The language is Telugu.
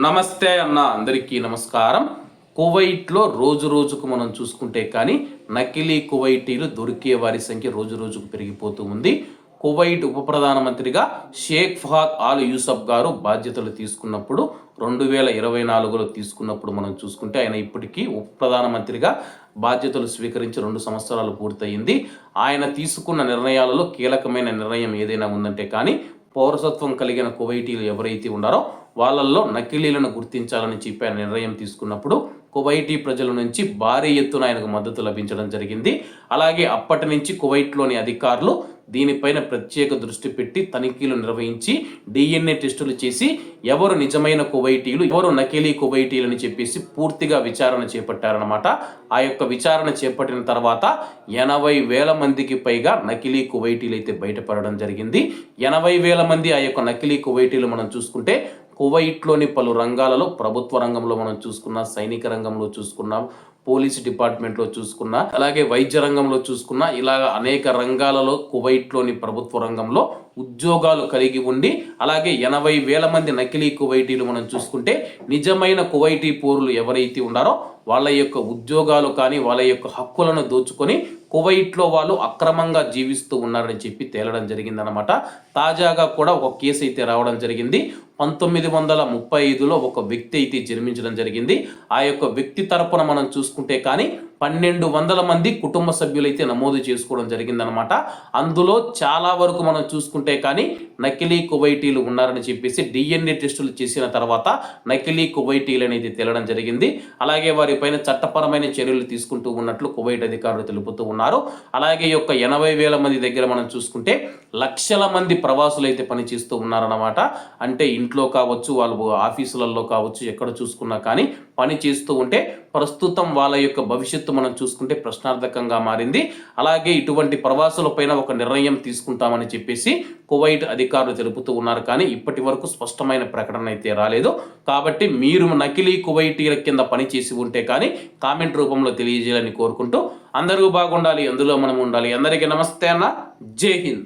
నమస్తే అన్న, అందరికీ నమస్కారం. కువైట్లో రోజు రోజుకు మనం చూసుకుంటే కానీ నకిలీ కువైటీలు దొరికే వారి సంఖ్య రోజు రోజుకు పెరిగిపోతూ ఉంది. కువైట్ ఉప ప్రధానమంత్రిగా షేక్ ఫహాద్ ఆల్ యూసఫ్ గారు బాధ్యతలు తీసుకున్నప్పుడు 2024లో తీసుకున్నప్పుడు మనం చూసుకుంటే ఆయన ఇప్పటికీ ఉప ప్రధానమంత్రిగా బాధ్యతలు స్వీకరించి 2 సంవత్సరాలు పూర్తయింది. ఆయన తీసుకున్న నిర్ణయాలలో కీలకమైన నిర్ణయం ఏదైనా ఉందంటే కానీ పౌరసత్వం కలిగిన కువైటీలు ఎవరైతే ఉన్నారో వాళ్ళల్లో నకిలీలను గుర్తించాలని చెప్పి ఆయన నిర్ణయం తీసుకున్నప్పుడు కువైటీ ప్రజల నుంచి భారీ ఎత్తున ఆయనకు మద్దతు లభించడం జరిగింది. అలాగే అప్పటి నుంచి కువైట్లోని అధికారులు దీనిపైన ప్రత్యేక దృష్టి పెట్టి తనిఖీలు నిర్వహించి DNA టెస్టులు చేసి ఎవరు నిజమైన కువైటీలు ఎవరు నకిలీ కువైటీలు అని చెప్పేసి పూర్తిగా విచారణ చేపట్టారనమాట. ఆ యొక్క విచారణ చేపట్టిన తర్వాత 80,000 మందికి పైగా నకిలీ కువైటీలు అయితే బయటపడడం జరిగింది. 80,000 మంది ఆ యొక్క నకిలీ కువైటీలు మనం చూసుకుంటే కువైట్లోని పలు రంగాలలో ప్రభుత్వ రంగంలో మనం చూసుకున్నా, సైనిక రంగంలో చూసుకున్నాం, పోలీస్ డిపార్ట్మెంట్లో చూసుకున్నా, అలాగే వైద్య రంగంలో చూసుకున్నా, ఇలా అనేక రంగాలలో కువైట్లోని ప్రభుత్వ రంగంలో ఉద్యోగాలు కలిగి ఉండి అలాగే 80,000 మంది నకిలీ కువైటీలు మనం చూసుకుంటే నిజమైన కువైటీ పౌరులు ఎవరైతే ఉన్నారో వాళ్ళ యొక్క ఉద్యోగాలు కానీ వాళ్ళ యొక్క హక్కులను దోచుకొని కువైట్లో వాళ్ళు అక్రమంగా జీవిస్తూ ఉన్నారని చెప్పి తేలడం జరిగిందనమాట. తాజాగా కూడా ఒక కేసు అయితే రావడం జరిగింది. 1935లో ఒక వ్యక్తి అయితే జన్మించడం జరిగింది. ఆ యొక్క వ్యక్తి తరపున మనం చూసుకుంటే కానీ 1200 మంది కుటుంబ సభ్యులైతే నమోదు చేసుకోవడం జరిగిందనమాట. అందులో చాలా వరకు మనం చూసుకుంటే కానీ నకిలీ కువైటీలు ఉన్నారని చెప్పేసి DNA టెస్టులు చేసిన తర్వాత నకిలీ కువైటీలు అనేది తేలడం జరిగింది. అలాగే వారిపైన చట్టపరమైన చర్యలు తీసుకుంటూ ఉన్నట్లు కువైట్ అధికారులు తెలుపుతూ ఉన్నారు. అలాగే యొక్క 80,000 మంది దగ్గర మనం చూసుకుంటే లక్షల మంది ప్రవాసులు అయితే పనిచేస్తూ ఉన్నారన్నమాట. అంటే ఇంట్లో కావచ్చు, వాళ్ళు ఆఫీసులలో కావచ్చు, ఎక్కడ చూసుకున్నా కానీ పని చేస్తూ ఉంటే ప్రస్తుతం వాళ్ళ యొక్క భవిష్యత్తు మనం చూసుకుంటే ప్రశ్నార్థకంగా మారింది. అలాగే ఇటువంటి ప్రవాసుల పైన ఒక నిర్ణయం తీసుకుంటామని చెప్పేసి కువైట్ అధికారులు తెలుపుతూ ఉన్నారు. కానీ ఇప్పటి వరకు స్పష్టమైన ప్రకటన అయితే రాలేదు. కాబట్టి మీరు నకిలీ కువైటీల కింద పని చేసి ఉంటే కానీ కామెంట్ రూపంలో తెలియజేయాలని కోరుకుంటూ అందరూ బాగుండాలి, అందులో మనం ఉండాలి. అందరికీ నమస్తే అన్న, జై హింద్.